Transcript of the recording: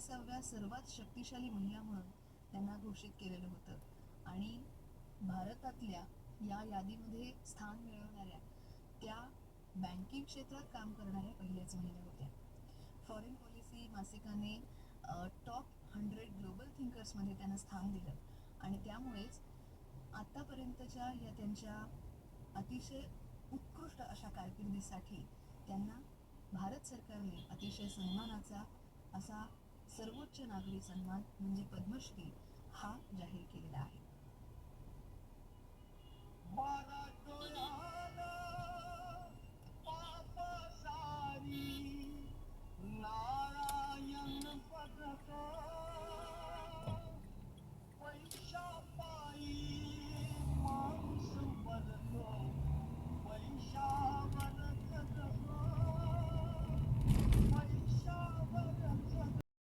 21व्या सर्वात शक्तिशाली महिला म्हणून त्यांना घोषित केलेलं होतं आणि भारतातल्या या यादीमध्ये स्थान मिळवणाऱ्या त्या बँकिंग क्षेत्रात काम करणाऱ्या पहिल्याच महिला होत्या. फॉरेन पॉलिसी मासिकाने टॉप 100 ग्लोबल थिंकर्समध्ये त्यांना स्थान दिलं आणि त्यामुळेच आतापर्यंतच्या या त्यांच्या अतिशय उत्कृष्ट अशा कारकिर्दीसाठी त्यांना भारत सरकारने अतिशय सन्मानाचा असा सर्वोच्च नागरी सन्मान म्हणजे पद्मश्री हा जाहीर केलेला आहे.